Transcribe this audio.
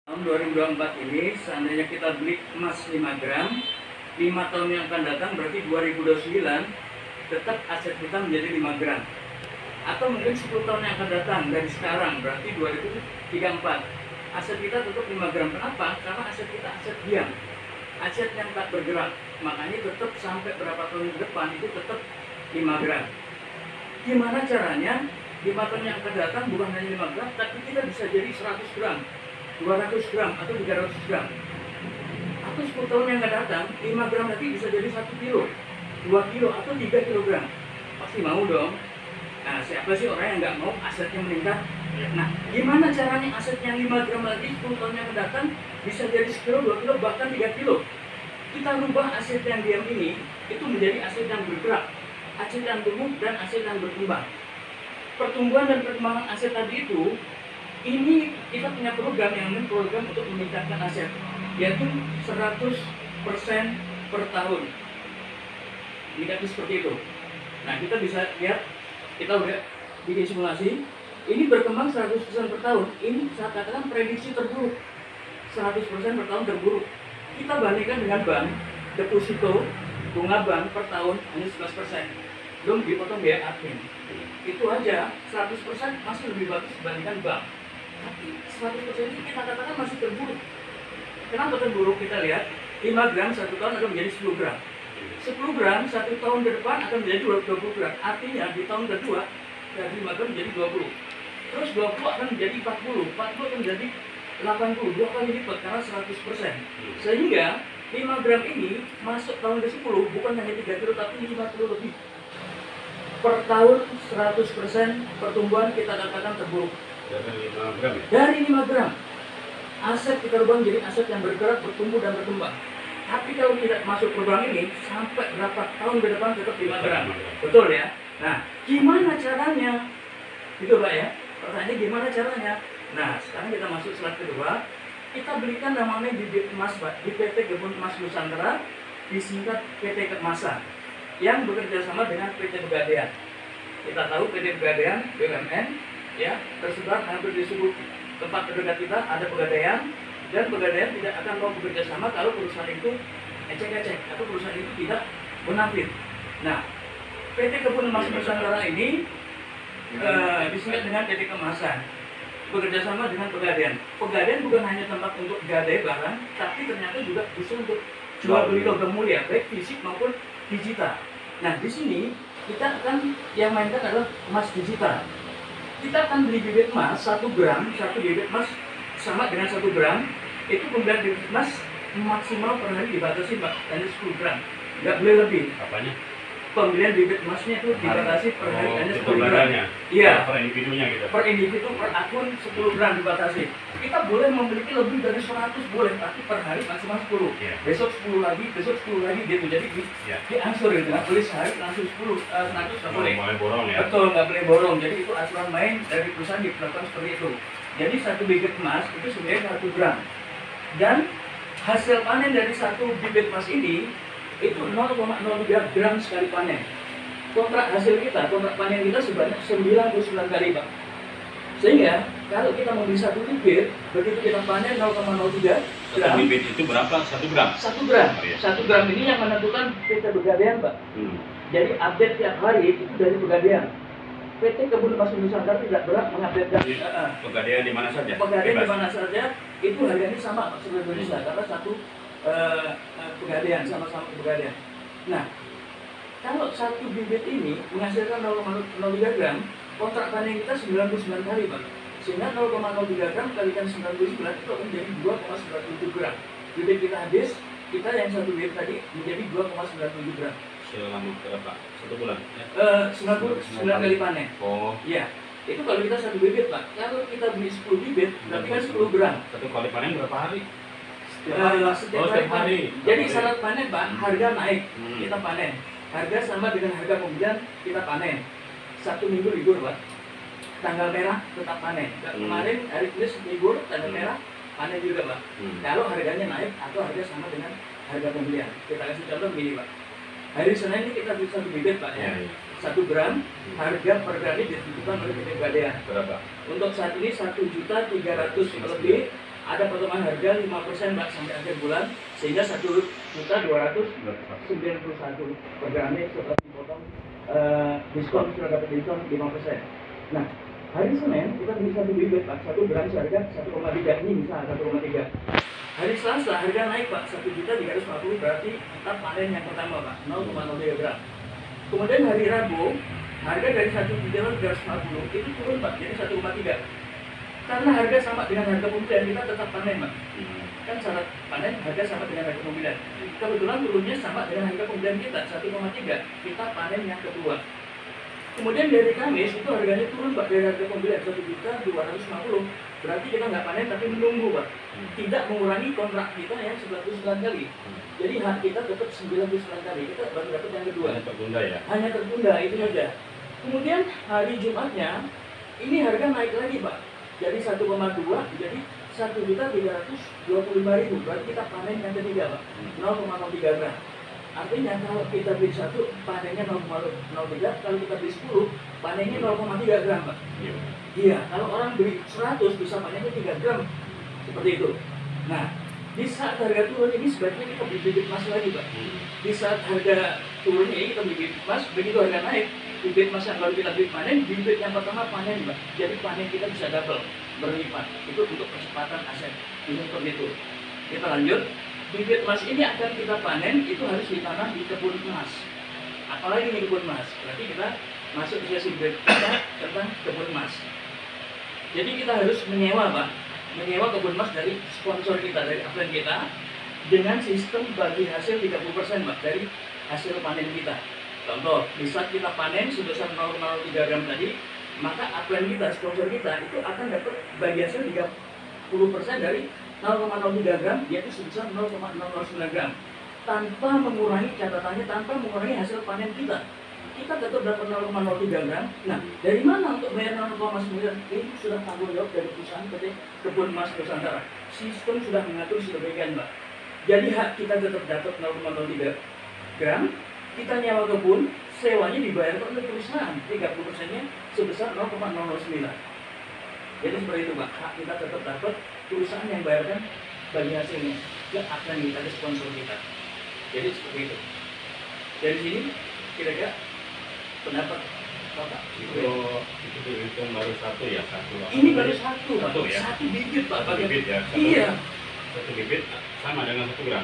Tahun 2024 ini, seandainya kita beli emas 5 gram, 5 tahun yang akan datang berarti 2029, tetap aset kita menjadi 5 gram. Atau mungkin 10 tahun yang akan datang dari sekarang, berarti 2034, aset kita tetap 5 gram. Kenapa? Karena aset kita aset diam, aset yang tak bergerak. Makanya tetap sampai berapa tahun ke depan itu tetap 5 gram. Gimana caranya? 5 tahun yang akan datang bukan hanya 5 gram, tapi kita bisa jadi 100 gram. 200 gram atau 300 gram atau 10 tahun yang akan datang 5 gram nanti bisa jadi 1 kilo 2 kilo atau 3 kilogram. Pasti mau dong. Nah, siapa sih orang yang nggak mau asetnya meningkat? Nah, gimana caranya asetnya 5 gram lagi 10 tahun yang akan datang bisa jadi 1 kilo, 2 kilo, bahkan 3 kilo? Kita rubah aset yang diam ini itu menjadi aset yang bergerak, aset yang tumbuh dan aset yang berkembang. Pertumbuhan dan perkembangan aset tadi itu, ini kita punya program yang namanya program untuk meningkatkan aset, yaitu 100% per tahun. Indikatif seperti itu. Nah, kita bisa lihat, kita udah bikin simulasi, ini berkembang 100% per tahun. Ini saya katakan prediksi terburuk, 100% per tahun terburuk. Kita bandingkan dengan bank, deposito, bunga bank per tahun hanya 11%. Belum dipotong biaya admin. Itu aja, 100% masih lebih bagus dibandingkan bank. Tapi 100% ini kita katakan masih terburuk. Kenapa terburuk? Kita lihat 5 gram 1 tahun akan menjadi 10 gram. 10 gram 1 tahun ke depan akan menjadi 20 gram. Artinya di tahun kedua dari 5 gram menjadi 20. Terus 20 akan menjadi 40. 40 akan menjadi 80. 2 kali lipat karena 100%. Sehingga 5 gram ini masuk tahun ke-10 bukan hanya 3 kilo tapi 5 kilo lebih. Per tahun 100% pertumbuhan kita katakan terburuk. Dari 5 gram ya? Dari 5 gram. Aset kita rubah menjadi aset yang bergerak, bertumbuh, dan berkembang. Tapi kalau tidak masuk program ini, sampai berapa tahun ke depan tetap 5 gram. Betul ya? Nah, gimana caranya? Gitu Pak ya? Pertanyaannya gimana caranya? Nah, sekarang kita masuk slide kedua. Kita belikan namanya bibit emas Pak, di PT Kebun Emas Nusantara, disingkat PT Kemasan, yang bekerja sama dengan PT Pegadaian. Kita tahu PT Pegadaian, BUMN, ya, tersebar hampir di seluruh tempat terdekat kita ada Pegadaian, dan Pegadaian tidak akan mau bekerja sama kalau perusahaan itu ecek-ecek atau perusahaan itu tidak bonafit. Nah, PT Kebun Emas Nusantara ini disingkat dengan PT Kemasan, bekerja sama dengan Pegadaian. Pegadaian bukan hanya tempat untuk gadai barang, tapi ternyata juga bisa untuk jual beli logam mulia, baik fisik maupun digital. Nah, di sini kita akan yang mainkan adalah emas digital. Kita akan beli bibit emas 1 gram, 1 bibit emas sama dengan 1 gram. Itu pembelian bibit emas maksimal per hari dibatasi Pak, hanya 10 gram, nggak boleh lebih. Apanya? Pembelian bibit emasnya itu dibatasi per hari hanya 10 gram. Iya. Per individunya gitu. Per individu, per akun 10 gram dibatasi. Kita boleh memiliki lebih dari 100 boleh, tapi per hari maksimal 10. Yeah. Besok 10 lagi, besok 10 lagi gitu. Jadi diangsur gitu. Nggak boleh sehari langsung 10, 100 nggak boleh. Boleh borong ya? Betul, nggak boleh borong. Jadi itu aturan main dari perusahaan diperlakukan seperti itu. Jadi 1 bibit emas itu sebenarnya 1 gram. Dan hasil panen dari 1 bibit emas ini itu 0,03 gram sekali panen. Kontrak hasil kita, kontrak panen kita sebanyak 99 kali Pak. Sehingga kalau kita mau beli 1 bibit, begitu kita panen 0,03 gram. 1 bibit itu berapa? 1 gram? 1 gram. Oh, iya. 1 gram ini yang menentukan PT Pegadaian Pak. Jadi update tiap hari itu dari Pegadaian. PT Kebun Emas Nusantara tidak berhak mengupdate. Pegadaian di mana saja? Pegadaian di mana saja itu harganya sama Pak seluruh Indonesia karena satu Pegadaian, sama-sama Pegadaian. Nah, kalau 1 bibit ini menghasilkan 0,03 gram, kontrak panen kita 99 kali Pak. Sehingga 0,03 gram kalikan 99 itu akan menjadi 2,97 gram. Bibit kita habis, kita yang 1 bibit tadi menjadi 2,97 gram. Selama berapa? 1 bulan? 99 kali panen. Oh. Iya. Itu kalau kita 1 bibit Pak. Kalau kita beli 10 bibit, berarti kan 10 gram. 1 kali panen berapa hari? Setiap hari. Jadi syarat panen Pak, harga naik, kita panen. Harga sama dengan harga pembelian, kita panen. 1 minggu libur Pak. Tanggal merah tetap panen. Kemarin hari Kamis libur, tanggal merah panen juga Pak. Kalau harganya naik atau harga sama dengan harga pembelian. Kita kasih contoh begini Pak. Hari Senin ini kita beli 1 bibit Pak ya. 1 gram, harga per kali ditentukan oleh PT Pegadaian. Berapa? Untuk saat ini 1.300.000 lebih ada potongan harga 5% Pak sampai akhir bulan, sehingga 1.291 per gramnya setelah dipotong diskon, sudah dapat diskon 5%. Nah, hari Senin kita beli 1 bibit Pak, 1 gram seharga 1,3, ini bisa 1,3. Hari Selasa harga naik Pak, 1.350, berarti kita panen yang pertama Pak, 0,03 gram. Kemudian hari Rabu harga dari 1.350 itu turun Pak, jadi 1,3. Karena harga sama dengan harga pembelian, kita tetap panen Pak. Kan syarat panen harga sama dengan harga pembelian. Kebetulan turunnya sama dengan harga pembelian kita 1,3, kita panen yang kedua. Kemudian dari Kamis itu harganya turun Pak, dari harga pembelian 1.250, berarti kita nggak panen tapi menunggu Pak. Tidak mengurangi kontrak kita yang 99 kali. Jadi hak kita tetap 99 kali, kita baru dapat yang kedua. Hanya tertunda ya? Hanya tertunda, itu saja. Kemudian hari Jumatnya ini harga naik lagi Pak, dari 1,2 jadi 1.325.000, berarti kita panen yang ketiga Pak, 0,03 gram. Artinya kalau kita beli 1 panennya 0,03, kalau kita beli 10 panennya 0,3 gram Pak. Iya, kalau orang beli 100 bisa panennya 3 gram, seperti itu. Nah, di saat harga turun ini sebaiknya kita beli bibit emas lagi Pak. Di saat harga turun ini kita beli bibit emas, begitu harga naik, bibit emas yang baru kita beli panen, bibit yang pertama panen Pak. Jadi panen kita bisa double, berlipat. Itu untuk percepatan aset. Ini seperti itu. Kita lanjut. Bibit emas ini akan kita panen, itu harus ditanam di kebun emas. Apalagi di kebun emas, berarti kita masuk ke sesi kita tentang kebun emas. Jadi kita harus menyewa Pak, menyewa kebun emas dari sponsor kita, dari upline kita, dengan sistem bagi hasil 30% Pak, dari hasil panen kita. Contoh, di saat kita panen sebesar 0,03 gram tadi, maka upline kita, sponsor kita, itu akan dapat bagi hasil 30% dari 0,03 gram, yaitu sebesar 0,009 gram. Tanpa mengurangi, catatannya tanpa mengurangi hasil panen kita. Kita tetap dapat 0,03 gram. Nah, dari mana untuk bayar 0,9? Ini sudah tanggung jawab dari perusahaan PT Kebun Emas Nusantara. Sistem sudah mengatur sedemikian Mbak. Jadi hak kita tetap dapat 0,03 gram. Kita nyawa kebun, sewanya dibayarkan oleh perusahaan. 30%-nya sebesar 0,009. Jadi seperti itu Pak, hak kita tetap dapat, perusahaan yang bayarkan bagi hasilnya ke upline kita, ke sponsor kita. Jadi seperti itu. Dari sini kira-kira pendapat Bapak? Itu baru satu ya, satu. Ini baru satu, satu ya? Satu bibit Pak. Satu bibit ya? Iya. Satu bibit sama dengan 1 gram.